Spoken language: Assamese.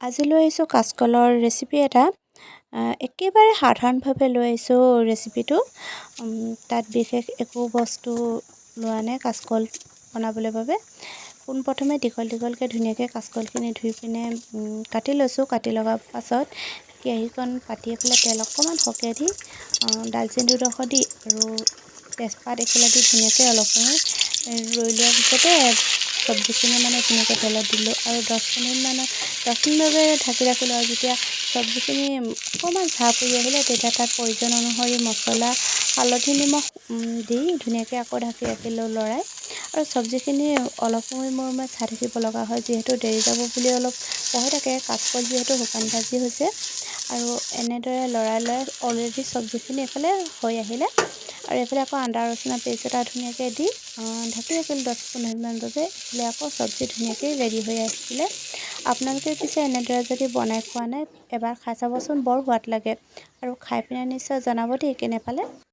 আজি লৈ আহিছোঁ কাচকলৰ ৰেচিপি এটা। একেবাৰে সাধাৰণভাৱে লৈ আহিছোঁ ৰেচিপিটো। তাত বিশেষ একো বস্তু লোৱা নাই কাচকল বনাবলৈ বাবে। পোনপ্ৰথমে দীঘল দীঘলকৈ ধুনীয়াকৈ কাচকলখিনি ধুই পিনে কাটি লৈছোঁ। কাটি লগাৰ পাছত কেৰাহীখন পাতি পেলাই তেল অকণমান সৰহকৈ দি দালচেনি দুডোখৰ দি আৰু তেজপাত এখিলা দি ধুনীয়াকৈ অলপ সময় ৰৈ লোৱাৰ পিছতে চব্জিখিনি ধুনীয়াকৈ তেলত দিলোঁ আৰু 10 মিনিটৰ বাবে ঢাকি ৰাখিলোঁ। আৰু যেতিয়া চব্জিখিনি অকণমান ঝাৰ পৰি আহিলে তেতিয়া তাত প্ৰয়োজন অনুসৰি মছলা হালধি নিমখ দি ধুনীয়াকৈ আকৌ ঢাকি ৰাখিলোঁ লৰাই। আৰু চব্জিখিনি অলপ সময় মূৰে চাই থাকিব লগা হয়, যিহেতু দেৰি যাব বুলি অলপ ভয় থাকে। কাচকল যিহেতু শুকান ভাজি হৈছে আৰু এনেদৰে লৰাই অলৰেডি চব্জিখিনি এইফালে হৈ আহিলে আৰু এইফালে আকৌ আদা ৰচুনৰ পেষ্ট এটা ধুনীয়াকৈ দি ঢাকি ৰাখিলোঁ 10-15 মিনিটমান বাবে। এইফালে আকৌ চব্জি ধুনীয়াকৈ ৰেডি হৈ আহিছিলে। আপোনালোকে পিছে এনেদৰে যদি বনাই খোৱা নাই এবাৰ খাই চাবচোন, বৰ সোৱাদ লাগে আৰু খাই পিনে নিশ্চয় জনাব দেই কেনে পালে।